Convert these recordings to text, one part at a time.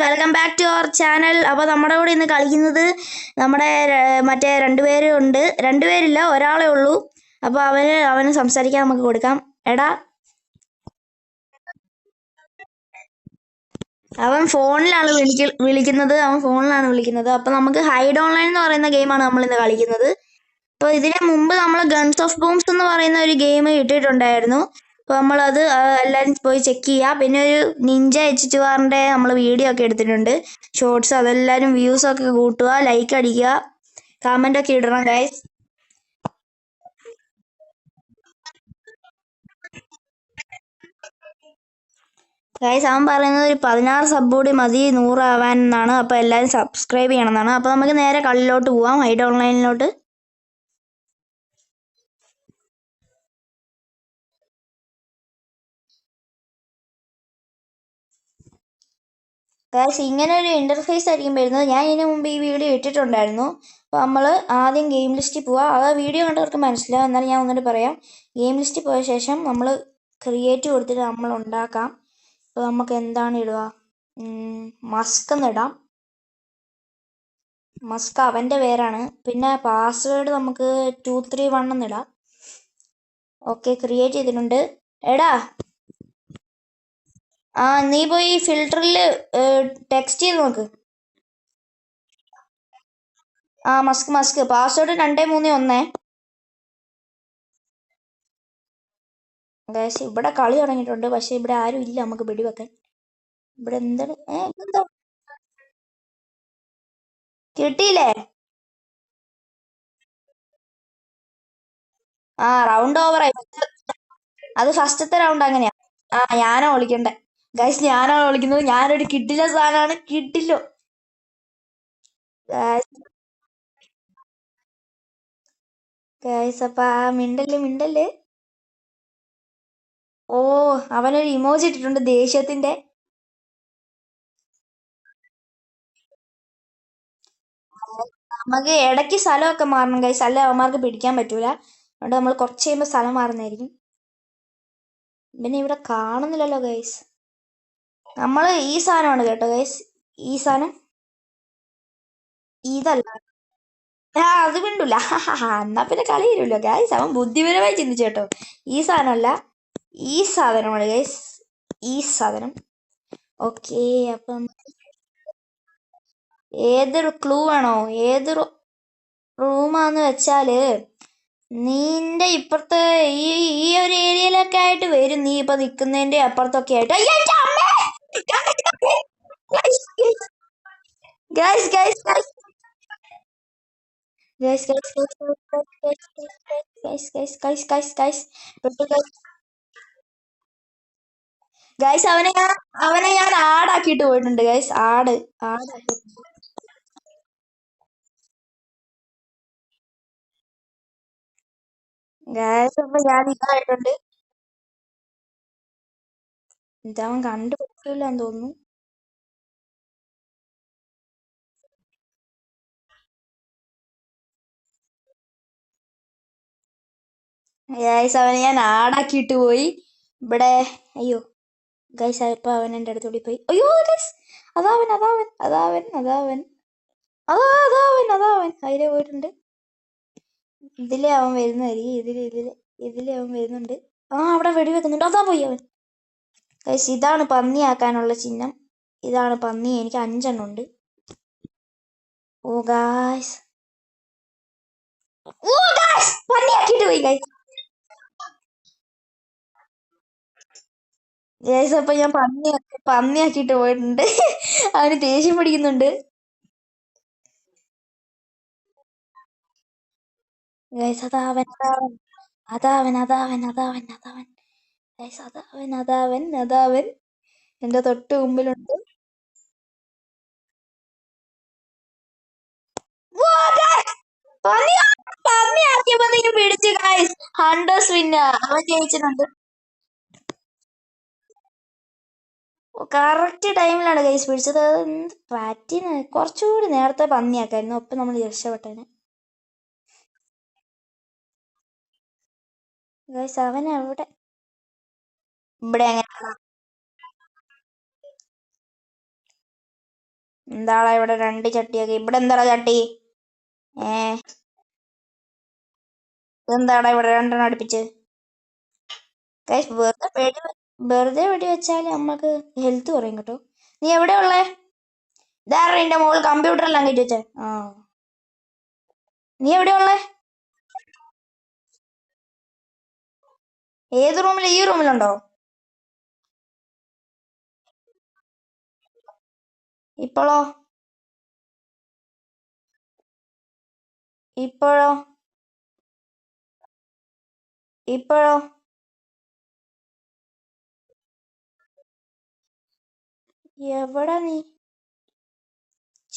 Welcome back to our channel. അപ്പോൾ നമ്മുടെ കൂടെ ഇന്ന് കളിക്കുന്നത് നമ്മുടെ മറ്റേ രണ്ടുപേരും ഉണ്ട്. രണ്ടുപേരില്ല, ഒരാളേ ഉള്ളൂ. അപ്പോൾ അവന് സംസാരിക്കാൻ നമുക്ക് കൊടുക്കാം. എടാ, അവൻ ഫോണിലാണ് വിളിക്കുന്നത്. അപ്പോൾ നമുക്ക് ഹൈഡ് ഓൺലൈൻ എന്ന് പറയുന്ന ഗെയിമാണ് നമ്മൾ ഇന്ന് കളിക്കുന്നത്. അപ്പോൾ ഇതിന് മുമ്പ് നമ്മൾ ഗൺസ് ഓഫ് ബൂംസ് എന്ന് പറയുന്ന ഒരു ഗെയിം ഇട്ടിട്ടുണ്ടായിരുന്നു. അപ്പോൾ നമ്മളത് എല്ലാവരും പോയി ചെക്ക് ചെയ്യുക. പിന്നെ ഒരു നിഞ്ച H2R നമ്മൾ വീഡിയോ ഒക്കെ എടുത്തിട്ടുണ്ട്, ഷോർട്സ്. അതെല്ലാവരും വ്യൂസ് ഒക്കെ കൂട്ടുക, ലൈക്ക് അടിക്കുക, കമൻ്റ് ഒക്കെ ഇടണം ഗൈസ്. ഗൈസ് അവൻ പറയുന്നത് ഒരു 16 സബ് കൂടി മതി 100 ആവാൻ എന്നാണ്. അപ്പോൾ എല്ലാവരും സബ്സ്ക്രൈബ് ചെയ്യണം എന്നാണ്. അപ്പോൾ നമുക്ക് നേരെ കളിയിലോട്ട് പോവാം, ഹൈഡ് ഓൺലൈനിലോട്ട്. ഗൈസ് ഇങ്ങനെ ഒരു ഇന്റർഫേസ് ആയിരിക്കും വരുന്നത്. ഞാൻ ഇതിനു മുമ്പ് ഈ വീഡിയോ ഇട്ടിട്ടുണ്ടായിരുന്നു. അപ്പോൾ നമ്മൾ ആദ്യം ഗെയിം ലിസ്റ്റിൽ പോവുക. അത് വീഡിയോ കണ്ടവർക്ക് മനസ്സിലാവും, എന്നാലും ഞാൻ ഒന്നുകൂടി പറയാം. ഗെയിം ലിസ്റ്റിൽ പോയ ശേഷം നമ്മൾ ക്രിയേറ്റ് കൊടുത്തിട്ട് നമ്മൾ ഉണ്ടാക്കാം. അപ്പോൾ നമുക്ക് എന്താണ് ഇടുക? മസ്ക് എന്നിടാം. മസ്ക് അവൻ്റെ പേരാണ്. പിന്നെ പാസ്വേഡ് നമുക്ക് 231 എന്നിടാം. ഓക്കെ, ക്രിയേറ്റ് ചെയ്തിട്ടുണ്ട്. എടാ, നീ പോയി ഫിൽറ്ററിൽ ടെക്സ്റ്റ് ചെയ്ത് നോക്ക്. Musk password 231. ഗൈസ് ഇവിടെ കളി തുടങ്ങിയിട്ടുണ്ട്, പക്ഷെ ഇവിടെ ആരും ഇല്ല നമുക്ക് വെടിവെക്കാൻ. ഇവിടെ എന്താണ്? എന്താ കിട്ടിയില്ലേ? റൗണ്ട് ഓവറായി. അത് ഫസ്റ്റത്തെ റൗണ്ട് അങ്ങനെയാ. ഞാനാ വിളിക്കണ്ടേ ഗൈസ്, ഞാനാണ് വിളിക്കുന്നത്. ഞാനൊരു കിട്ടില്ല സാധനമാണ്. കിട്ടില്ലോ ഗൈസ്. അപ്പൊ മിണ്ടല്ലേ. ഓ, അവനൊരു ഇമോജി ഇട്ടിട്ടുണ്ട് ദേഷ്യത്തിന്റെ. നമുക്ക് ഇടയ്ക്ക് സ്ഥലമൊക്കെ മാറണം ഗൈസ്, അല്ലെ അവന്മാർക്ക് പിടിക്കാൻ പറ്റൂല. അതുകൊണ്ട് നമ്മൾ കുറച്ച് കഴിയുമ്പോൾ സ്ഥലം മാറുന്നതായിരിക്കും. പിന്നെ ഇവിടെ കാണുന്നില്ലല്ലോ ഗൈസ്. നമ്മൾ ഈ സാധനമാണ് കേട്ടോ ഗൈസ്, ഈ സാധനം. ഇതല്ല. അത് മിണ്ടൂല. എന്നാ പിന്നെ കളി തരുമല്ലോ ഗൈസ്. അവൻ ബുദ്ധിപരമായി ചിന്തിച്ചു കേട്ടോ. ഈ സാധനമല്ല, ഈ സാധനമാണ് ഗൈസ്, ഈ സാധനം. ഓക്കെ, അപ്പം ഏതൊരു ക്ലൂ ആണോ, ഏതൊരു റൂമാന്ന് വെച്ചാല് നിന്റെ ഇപ്പുറത്തെ ഈ ഈ ഒരു ഏരിയയിലൊക്കെ ആയിട്ട് വരും. നീ ഇപ്പൊ നിക്കുന്നതിന്റെ അപ്പുറത്തൊക്കെ ആയിട്ട്. അയ്യോ, എൻ്റെ അമ്മേ! Guys guys guys guys guys guys guys guys guys guys guys അവനെ ഞാൻ ആടാക്കിയിട്ട് പോയിട്ടുണ്ട് ഗൈസ്. ആടാക്കി ഗൈസ്. അപ്പൊ ഞാൻ ഇതായിട്ടുണ്ട്. ഇതവൻ കണ്ടുപിടിക്കില്ലെന്ന് തോന്നുന്നു. ഗൈസ് അവനെ ഞാൻ ആടാക്കിയിട്ട് പോയി ഇവിടെ. അയ്യോ ഗൈസ്, ഇപ്പൊ അവൻ എൻ്റെ അടുത്തോടി പോയി. അയ്യോ ഗൈസ്, അതാവൻ അതിലെ പോയിട്ടുണ്ട്. ഇതിലെ അവൻ വരുന്നതായിരിക്കും. ഇതിലെ അവൻ വരുന്നുണ്ട്. അവിടെ വെടിവെക്കുന്നുണ്ട്. അതാ പോയി അവൻ. ഗൈസ് ഇതാണ് പന്നിയാക്കാനുള്ള ചിഹ്നം. ഇതാണ് പന്നി. എനിക്ക് 5 ഉണ്ട്. ഓ ഗൈസ്, പന്നിയാക്കിയിട്ട് പോയി ഗൈസ്. ഗൈസ് അപ്പൊ ഞാൻ പന്നിയാക്കിയിട്ട് പോയിട്ടുണ്ട്. അവന് ദേഷ്യം പിടിക്കുന്നുണ്ട് ഗൈസ്. അതാവൻ ഗൈസ്. അതാവൻ എന്റെ തൊട്ട് മുമ്പിലുണ്ട്. പന്നിയാക്കിയപ്പോ നീ പിടിച്ചു ഗൈസ്. ഹണ്ടേഴ്സ് വിന്നർ, അവൻ ജയിച്ചിട്ടുണ്ട്. കറക്റ്റ് ടൈമിലാണ് ഗൈസ് പിടിച്ചത്. എന്ത് പറ്റിന്, കുറച്ചുകൂടി നേരത്തെ പന്നിയാക്കായിരുന്നു, ഒപ്പം നമ്മൾ രക്ഷപ്പെട്ടേനെ ഗൈസ്. അവൻ എവിടെ? ഇവിടെ അങ്ങനെ എന്താടാ ഇവിടെ രണ്ട് ചട്ടിയൊക്കെ? ഇവിടെ എന്താടാ ചട്ടി? ഏ ഇതെന്താടാ ഇവിടെ രണ്ടെണ്ണം അടുപ്പിച്ച്? ഗൈസ് വെറുതെ വെടി വെച്ചാൽ നമ്മക്ക് ഹെൽത്ത് കുറയും കേട്ടോ. നീ എവിടെയാ ഉള്ളേ? ഇതാരുടെ എന്റെ മോൾ കമ്പ്യൂട്ടറിലാണ് കയറ്റി വെച്ചേ? ആ, നീ എവിടെയാ ഉള്ളേ? ഏത് റൂമിൽ? ഈ റൂമിലുണ്ടോ? ഇപ്പോഴോ? ഇപ്പോഴോ? ഇപ്പോഴോ? എവിടാ നീ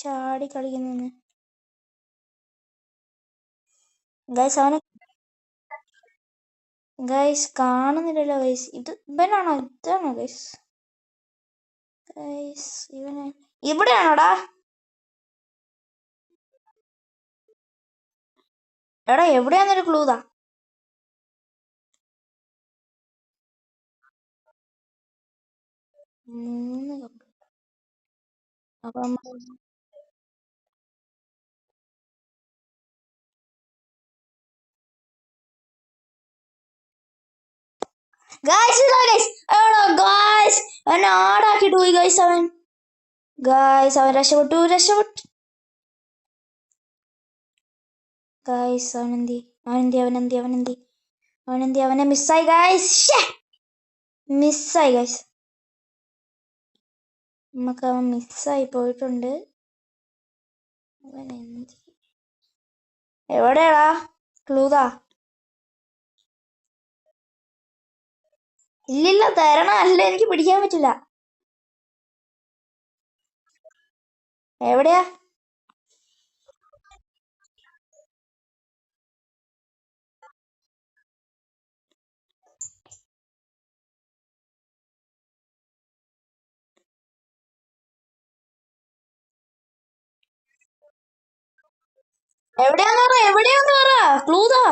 ചാടി കളിക്കുന്ന? ഗൈസ് അവനെ ഗൈസ് കാണുന്നില്ലല്ലോ ഗൈസ്. ഇത് ഇവനാണോ? ഇതാണോ ഗൈസ്? ഗൈസ് ഇവനെ ഇവിടെയാണോടാ? എടാ എവിടെയാന്നൊരു ക്ലൂതാ. മൂന്ന് കപ്പ്. അപ്പം ഗൈസ് ഇതാ ഗൈസ്. എടാ ഗൈസ് അവനെ ആടാക്കിട്ട് പോയി ഗൈസ് അവൻ. ഗൈസ് അവൻ രക്ഷപ്പെട്ടു. ഗൈസ് അവനെ മിസ്സായി ഗൈസ്. മിസ്സായി ഗൈസ്. നമുക്ക് അവൻ മിസ്സായി പോയിട്ടുണ്ട്. അവൻ എന്തി എവിടെയാടാ ക്ലൂതാ? ഇല്ലില്ല തരണ അല്ല, എനിക്ക് പിടിക്കാൻ പറ്റില്ല. എവിടെയാ? എവിടെയാന്ന് പറ ക്ലൂതാ.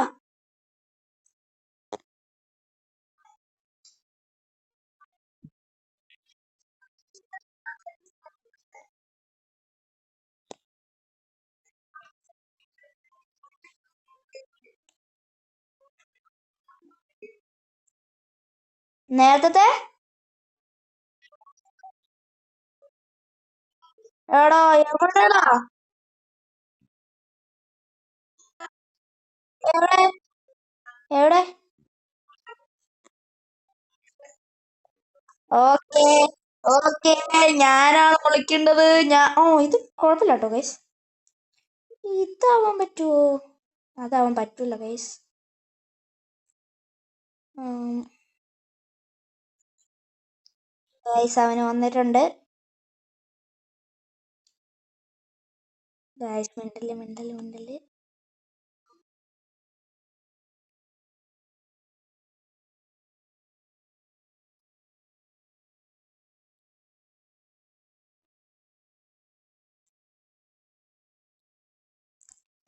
നേരത്തെ എടാ എവിടെടാ? എവിടെ? എവിടെ? ഓക്കേ ഓക്കേ, ഞാനാണ് വിളിക്കേണ്ടത്. ഇത് കുഴപ്പമില്ല കേട്ടോ ഗൈസ്. ഇതാവാൻ പറ്റുമോ? അതാവാൻ പറ്റൂല ഗൈസ്. ഗൈസ് അവന് വന്നിട്ടുണ്ട്. ഗൈസ് മിണ്ടല്.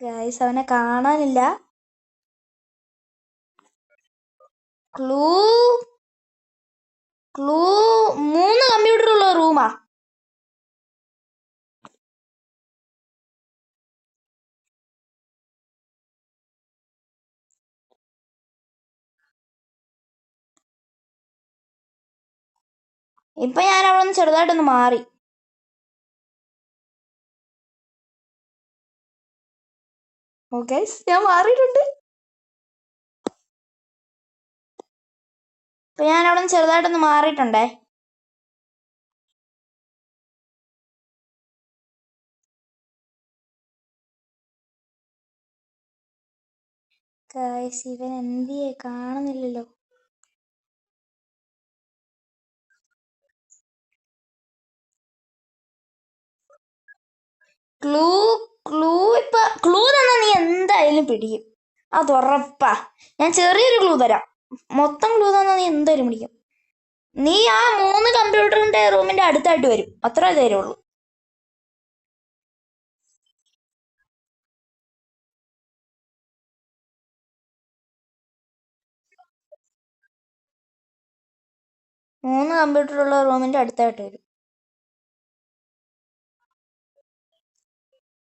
ഗൈസ് അവനെ കാണാനില്ല. ക്ലൂ ക്ലൂ 3 കമ്പ്യൂട്ടർ ഉള്ള റൂമാ. ഇപ്പൊ ഞാൻ അവിടെ നിന്ന് ചെറുതായിട്ടൊന്ന് മാറി. ഓക്കെ ഞാൻ മാറിയിട്ടുണ്ട്. ഇപ്പൊ ഞാൻ അവിടെ നിന്ന് ചെറുതായിട്ടൊന്ന് മാറിയിട്ടുണ്ടേ. ഗൈസ് ഇവൻ എന്തിയെ കാണുന്നില്ലല്ലോ. ക്ലൂ ക്ലൂ തന്നാ നീ എന്തായാലും പിടിക്കും, അത് ഉറപ്പാ. ഞാൻ ചെറിയൊരു ക്ലൂ തരാം. മൊത്തം ക്ലൂ തന്നാ നീ എന്തായാലും പിടിക്കും. നീ ആ 3 കമ്പ്യൂട്ടറിന്റെ റൂമിന്റെ അടുത്തായിട്ട് വരും, അത്ര തരുള്ളൂ. 3 കമ്പ്യൂട്ടറുള്ള റൂമിന്റെ അടുത്തായിട്ട് വരും.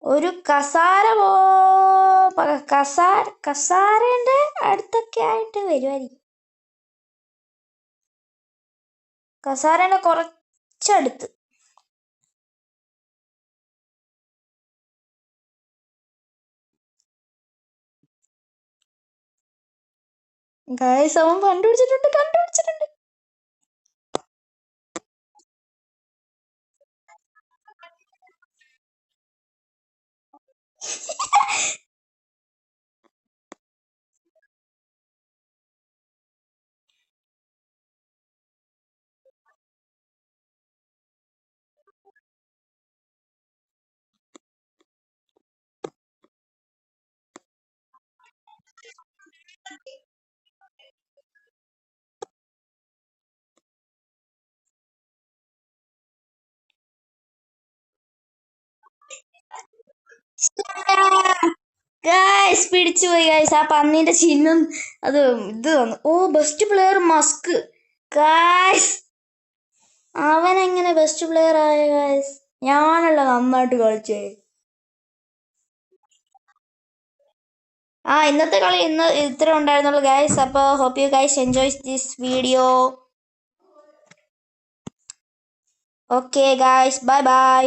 ഒരു കസാരന്റെ അടുത്തൊക്കെ ആയിട്ട് വരുമായിരിക്കും. കസാരന്റെ കുറച്ചടുത്ത്. ഗൈസ് അവൻ കണ്ടുപിടിച്ചിട്ടുണ്ട്. Guys പിടിച്ചുപോയി guys. ആ പന്നീന്റെ ചിഹ്നം അത് ഇത് വന്നു. ഓ ബെസ്റ്റ് പ്ലെയർ മസ്ക്. ഗൈസ് അവൻ എങ്ങനെ ബെസ്റ്റ് പ്ലെയർ ആയ ഗൈസ്? ഞാനല്ല നന്നായിട്ട് കളിച്ചേ. ഇന്നത്തെ കളി ഇത്ര ഉണ്ടായിരുന്നുള്ളൂ ഗൈസ്. അപ്പോൾ hope you guys enjoy this video. Okay guys, bye by.